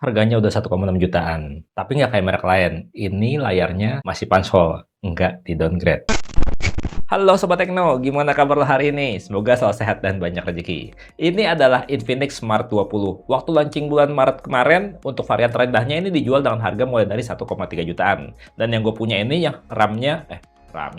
Harganya udah 1,6 jutaan, tapi nggak kayak merek lain. Ini layarnya masih pansol, nggak di-downgrade. Halo Sobat Tekno, gimana kabar lo hari ini? Semoga selalu sehat dan banyak rezeki. Ini adalah Infinix Smart 20. Waktu launching bulan Maret kemarin, untuk varian terendahnya ini dijual dengan harga mulai dari 1,3 jutaan. Dan yang gue punya ini yang RAM-nya,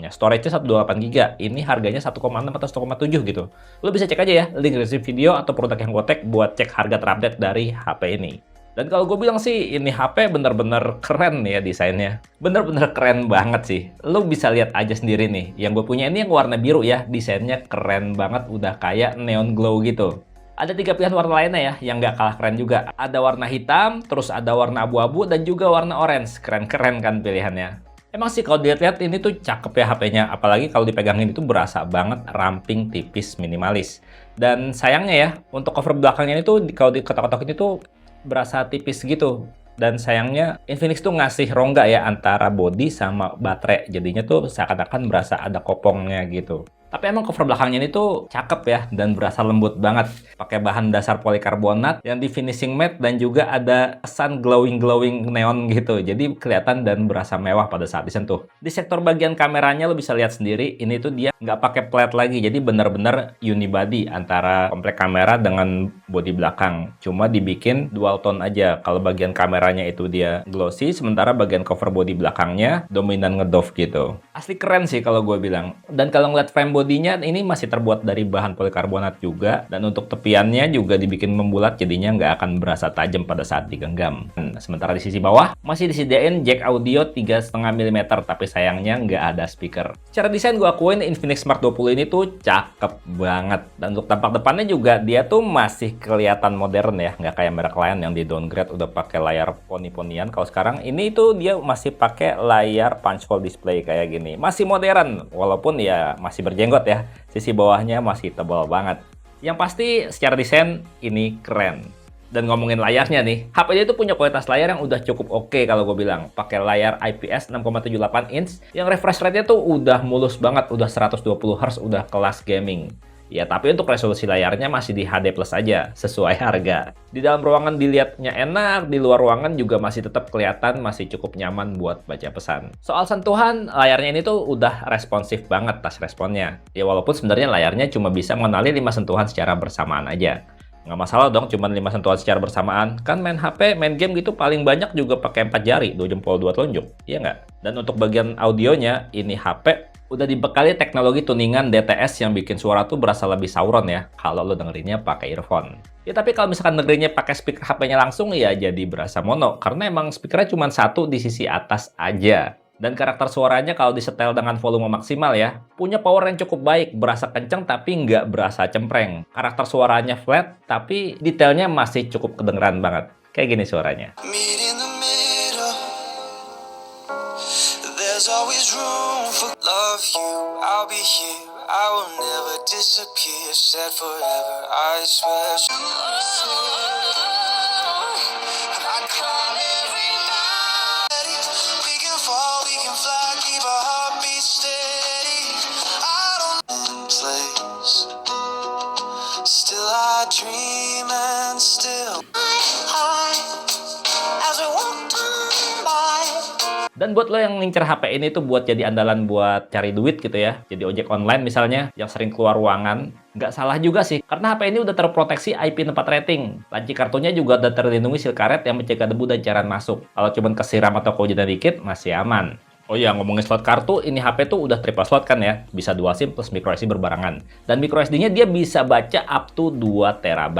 storage-nya 128 GB. Ini harganya 1,6 atau 1,7 gitu. Lo bisa cek aja ya, link deskripsi video atau produk yang gue tag buat cek harga terupdate dari HP ini. Dan kalau gue bilang sih, ini HP bener-bener keren ya desainnya. Bener-bener keren banget sih. Lo bisa lihat aja sendiri nih. Yang gue punya ini yang warna biru ya. Desainnya keren banget, udah kayak neon glow gitu. Ada 3 pilihan warna lainnya ya, yang nggak kalah keren juga. Ada warna hitam, terus ada warna abu-abu, dan juga warna orange. Keren-keren kan pilihannya. Emang sih kalau dilihat-lihat ini tuh cakep ya HP-nya. Apalagi kalau dipegangin itu berasa banget ramping, tipis, minimalis. Dan sayangnya ya, untuk cover belakangnya itu kalau diketok-ketok ini tuh berasa tipis gitu. Dan sayangnya Infinix tuh ngasih rongga ya antara bodi sama baterai. Jadinya tuh seakan-akan berasa ada kopongnya gitu. Tapi emang cover belakangnya ini tuh cakep ya dan berasa lembut banget. Pakai bahan dasar polikarbonat yang di finishing matte dan juga ada kesan glowing-glowing neon gitu. Jadi kelihatan dan berasa mewah pada saat disentuh. Di sektor bagian kameranya lo bisa lihat sendiri, ini tuh dia nggak pakai plate lagi. Jadi bener-bener unibody antara komplek kamera dengan bodi belakang. Cuma dibikin dual tone aja. Kalau bagian kameranya itu dia glossy, sementara bagian cover bodi belakangnya dominan ngedoff gitu. Asli keren sih kalau gue bilang. Dan kalau ngeliat frame bodinya ini masih terbuat dari bahan polikarbonat juga, dan untuk tepiannya juga dibikin membulat jadinya nggak akan berasa tajam pada saat digenggam. Sementara di sisi bawah masih disediain jack audio 3,5 mm, tapi sayangnya nggak ada speaker. Secara desain gue akuin Infinix Smart 20 ini tuh cakep banget, dan untuk tampak depannya juga dia tuh masih kelihatan modern ya, nggak kayak merek lain yang di downgrade udah pakai layar poni-ponian. Kalau sekarang ini tuh dia masih pakai layar punch hole display kayak gini, masih modern walaupun ya masih berjenggot ya. Sisi bawahnya masih tebal banget. Yang pasti secara desain ini keren. Dan ngomongin layarnya nih, HP dia itu punya kualitas layar yang udah cukup oke kalau gue bilang. Pakai layar IPS 6,78 inch yang refresh rate-nya tuh udah mulus banget, udah 120 Hz, udah kelas gaming. Ya, tapi untuk resolusi layarnya masih di HD plus aja, sesuai harga. Di dalam ruangan dilihatnya enak, di luar ruangan juga masih tetap kelihatan masih cukup nyaman buat baca pesan. Soal sentuhan, layarnya ini tuh udah responsif banget touch responnya. Ya walaupun sebenarnya layarnya cuma bisa mengenali 5 sentuhan secara bersamaan aja. Nggak masalah dong cuma 5 sentuhan secara bersamaan. Kan main HP, main game gitu paling banyak juga pakai 4 jari, 2 jempol, 2 telunjuk. Iya nggak? Dan untuk bagian audionya, ini HP udah dibekali teknologi tuningan DTS yang bikin suara tuh berasa lebih sauron ya kalau lo dengerinnya pakai earphone. Ya tapi kalau misalkan dengerinnya pakai speaker HP-nya langsung ya jadi berasa mono karena emang speakernya cuma satu di sisi atas aja. Dan karakter suaranya kalau disetel dengan volume maksimal ya, punya power yang cukup baik, berasa kenceng tapi nggak berasa cempreng. Karakter suaranya flat tapi detailnya masih cukup kedengeran banget. Kayak gini suaranya. There's always room for love you, I'll be here, I will never disappear, said forever, I swear. I cry every night. We can fall, we can fly, keep our heartbeat steady. I don't place. Still I dream and still I as we walk by. Dan buat lo yang ngincer HP ini tuh buat jadi andalan buat cari duit gitu ya, jadi ojek online misalnya, yang sering keluar ruangan, nggak salah juga sih, karena HP ini udah terproteksi IP4 rating. Panci kartunya juga udah terlindungi seal karet yang mencegah debu dan cairan masuk. Kalau cuma kesiram atau kehujanan dikit, masih aman. Oh iya, ngomongin slot kartu, ini HP tuh udah triple slot kan ya, bisa dual SIM plus microSD berbarengan. Dan microSD-nya dia bisa baca up to 2 TB.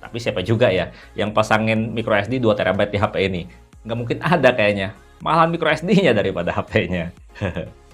Tapi siapa juga ya yang pasangin microSD 2 TB di HP ini? Nggak mungkin ada kayaknya. Malahan microSD-nya daripada HP-nya.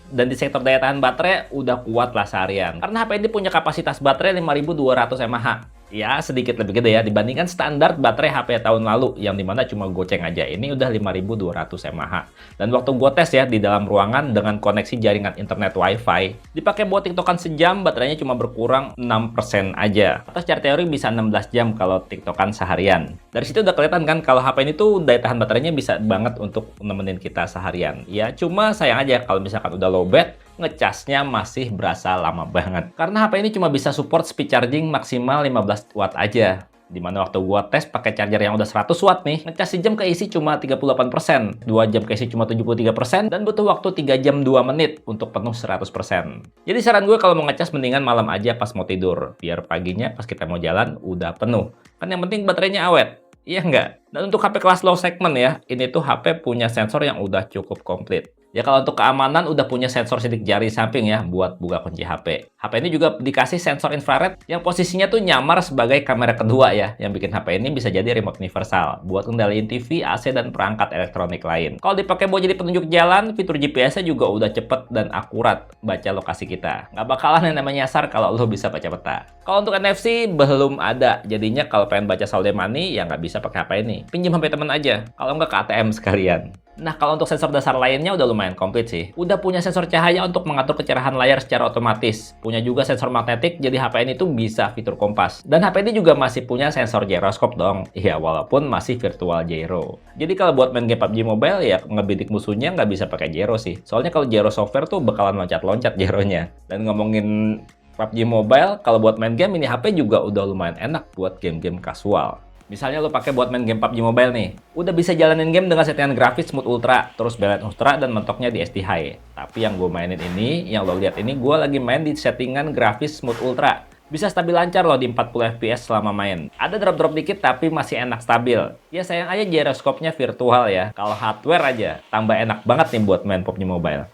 Dan di sektor daya tahan baterai udah kuat lah seharian. Karena HP ini punya kapasitas baterai 5200 mAh. Ya, sedikit lebih gede ya dibandingkan standar baterai HP tahun lalu yang dimana cuma goceng aja. Ini udah 5200 mAh. Dan waktu gue tes ya di dalam ruangan dengan koneksi jaringan internet WiFi, dipakai buat tiktokan sejam, baterainya cuma berkurang 6% aja. Atau secara teori bisa 16 jam kalau tiktokan seharian. Dari situ udah kelihatan kan kalau HP ini tuh daya tahan baterainya bisa banget untuk nemenin kita seharian. Ya, cuma sayang aja kalau misalkan udah lowbat, ngecasnya masih berasa lama banget. Karena HP ini cuma bisa support speed charging maksimal 15 watt aja. Dimana waktu gua tes pakai charger yang udah 100 watt nih, ngecas sejam keisi cuma 38%, 2 jam keisi cuma 73%, dan butuh waktu 3 jam 2 menit untuk penuh 100%. Jadi saran gue kalau mau ngecas mendingan malam aja pas mau tidur, biar paginya pas kita mau jalan udah penuh. Kan yang penting baterainya awet. Iya nggak? Dan untuk HP kelas low segment ya, ini tuh HP punya sensor yang udah cukup komplit. Ya kalau untuk keamanan udah punya sensor sidik jari samping ya buat buka kunci HP. HP ini juga dikasih sensor infrared yang posisinya tuh nyamar sebagai kamera kedua ya, yang bikin HP ini bisa jadi remote universal buat kendaliin TV, AC, dan perangkat elektronik lain. Kalau dipakai buat jadi penunjuk jalan, fitur GPS-nya juga udah cepet dan akurat baca lokasi kita. Nggak bakalan yang namanya nyasar kalau lo bisa baca peta. Kalau untuk NFC belum ada, jadinya kalau pengen baca saldo money ya nggak bisa pakai HP ini. Pinjam HP temen aja, kalau nggak ke ATM sekalian. Nah, kalau untuk sensor dasar lainnya udah lumayan komplit sih. Udah punya sensor cahaya untuk mengatur kecerahan layar secara otomatis. Punya juga sensor magnetik, jadi HP ini tuh bisa fitur kompas. Dan HP ini juga masih punya sensor gyroscope dong. Iya, walaupun masih virtual gyro. Jadi kalau buat main game PUBG Mobile ya ngebidik musuhnya nggak bisa pakai gyro sih. Soalnya kalau gyro software tuh bakalan loncat-loncat gyronya. Dan ngomongin PUBG Mobile, kalau buat main game ini HP juga udah lumayan enak buat game-game kasual. Misalnya lo pakai buat main game PUBG Mobile nih, udah bisa jalanin game dengan settingan grafis Smooth Ultra, terus Balance Ultra, dan mentoknya di SD High. Tapi yang gue mainin ini, yang lo lihat ini, gue lagi main di settingan grafis Smooth Ultra. Bisa stabil lancar loh di 40 fps selama main. Ada drop-drop dikit tapi masih enak stabil. Ya sayang aja gyroscope-nya virtual ya. Kalau hardware aja, tambah enak banget nih buat main PUBG Mobile.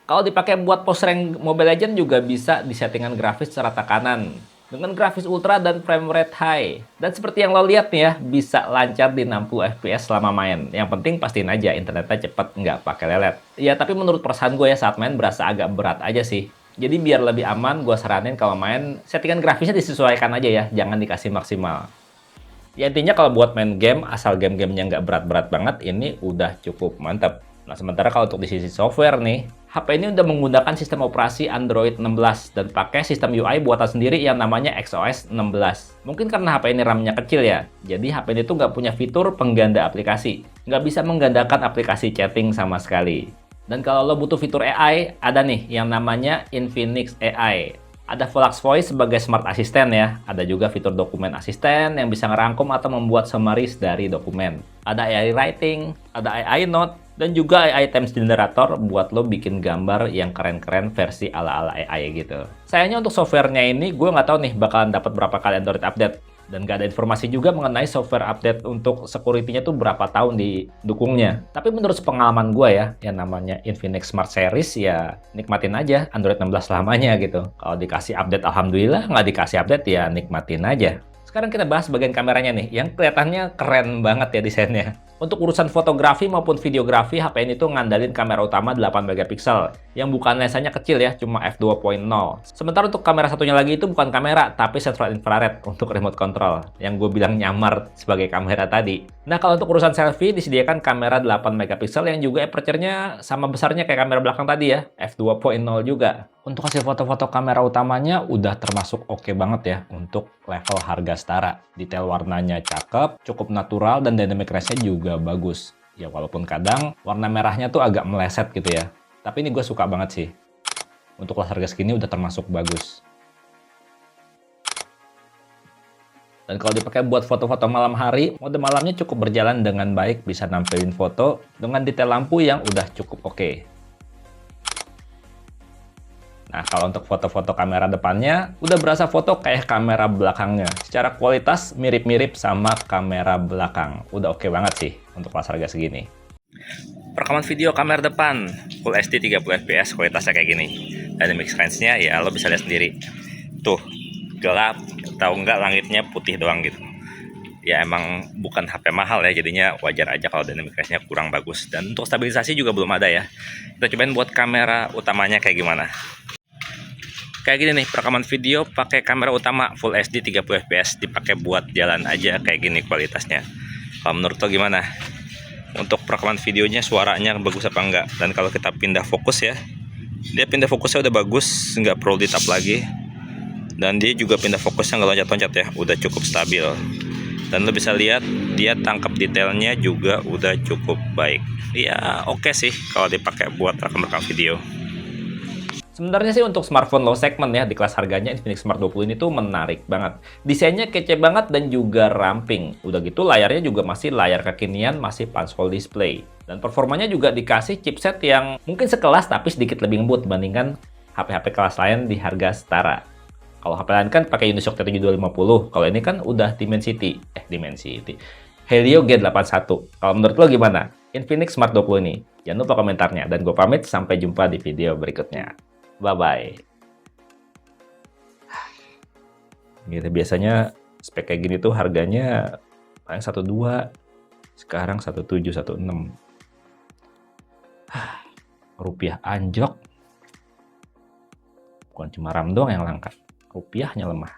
Kalau dipakai buat post rank Mobile Legends juga bisa di settingan grafis serata kanan dengan grafis ultra dan frame rate high. Dan seperti yang lo lihat nih ya, bisa lancar di 60 fps selama main. Yang penting pastiin aja internetnya cepet, nggak pakai lelet. Ya tapi menurut perasaan gue ya saat main berasa agak berat aja sih. Jadi biar lebih aman, gue saranin kalau main settingan grafisnya disesuaikan aja ya, jangan dikasih maksimal. Ya intinya kalau buat main game, asal game-gamenya nggak berat-berat banget, ini udah cukup mantap. Nah sementara kalau untuk di sisi software nih, HP ini udah menggunakan sistem operasi Android 16 dan pakai sistem UI buatan sendiri yang namanya XOS 16. Mungkin karena HP ini RAM-nya kecil ya, jadi HP ini tuh nggak punya fitur pengganda aplikasi. Nggak bisa menggandakan aplikasi chatting sama sekali. Dan kalau lo butuh fitur AI, ada nih yang namanya Infinix AI. Ada Flux Voice sebagai smart assistant ya. Ada juga fitur dokumen asisten yang bisa ngerangkum atau membuat summaries dari dokumen. Ada AI Writing, ada AI Note, dan juga AI Text Generator buat lo bikin gambar yang keren-keren versi ala-ala AI gitu. Sayangnya untuk softwarenya ini gue nggak tahu nih bakalan dapat berapa kali Android update. Dan nggak ada informasi juga mengenai software update untuk security-nya tuh berapa tahun didukungnya. Tapi menurut pengalaman gue ya, yang namanya Infinix Smart Series ya nikmatin aja Android 16 selamanya gitu. Kalau dikasih update alhamdulillah, nggak dikasih update ya nikmatin aja. Sekarang kita bahas bagian kameranya nih, yang kelihatannya keren banget ya desainnya. Untuk urusan fotografi maupun videografi, HP ini tuh ngandalin kamera utama 8 megapiksel, yang bukan lensanya kecil ya, cuma f2.0. Sementara untuk kamera satunya lagi itu bukan kamera, tapi sensor infrared untuk remote control, yang gue bilang nyamar sebagai kamera tadi. Nah, kalau untuk urusan selfie, disediakan kamera 8 megapiksel yang juga aperture-nya sama besarnya kayak kamera belakang tadi ya, f2.0 juga. Untuk hasil foto-foto kamera utamanya udah termasuk oke banget ya untuk level harga setara. Detail warnanya cakep, cukup natural, dan dynamic range-nya juga bagus. Ya walaupun kadang warna merahnya tuh agak meleset gitu ya. Tapi ini gue suka banget sih. Untuk kelas harga segini udah termasuk bagus. Dan kalau dipakai buat foto-foto malam hari, mode malamnya cukup berjalan dengan baik, bisa nampilin foto dengan detail lampu yang udah cukup oke. Nah, kalau untuk foto-foto kamera depannya, udah berasa foto kayak kamera belakangnya. Secara kualitas mirip-mirip sama kamera belakang. Udah oke banget sih untuk kelas harga segini. Perekaman video kamera depan, Full HD 30 fps, kualitasnya kayak gini. Dynamic range-nya ya lo bisa lihat sendiri. Tuh, gelap, tahu nggak langitnya putih doang gitu. Ya emang bukan HP mahal ya, jadinya wajar aja kalau dynamic range-nya kurang bagus. Dan untuk stabilisasi juga belum ada ya. Kita cobain buat kamera utamanya kayak gimana. Kayak gini nih, perekaman video pakai kamera utama Full HD 30 fps, dipakai buat jalan aja kayak gini kualitasnya. Kalau menurut lo gimana? Untuk perekaman videonya suaranya bagus apa enggak? Dan kalau kita pindah fokus ya, dia pindah fokusnya udah bagus, nggak perlu ditap lagi. Dan dia juga pindah fokusnya nggak loncat-loncat ya, udah cukup stabil. Dan lo bisa lihat dia tangkap detailnya juga udah cukup baik. Ya oke sih kalau dipakai buat rekam-rekam video. Sebenarnya sih untuk smartphone low segment ya, di kelas harganya Infinix Smart 20 ini tuh menarik banget. Desainnya kece banget dan juga ramping. Udah gitu layarnya juga masih layar kekinian, masih punch hole display. Dan performanya juga dikasih chipset yang mungkin sekelas tapi sedikit lebih lembut dibandingkan HP-HP kelas lain di harga setara. Kalau HP lain kan pakai Unisoc T7250, kalau ini kan udah Dimensity. Helio G81. Kalau menurut lo gimana? Infinix Smart 20 ini? Jangan lupa komentarnya, dan gue pamit sampai jumpa di video berikutnya. Bye-bye. Gitu, biasanya spek kayak gini tuh harganya paling 12, sekarang 17, 16. Rupiah anjlok. Bukan cuma RAM doang yang langka, rupiahnya lemah.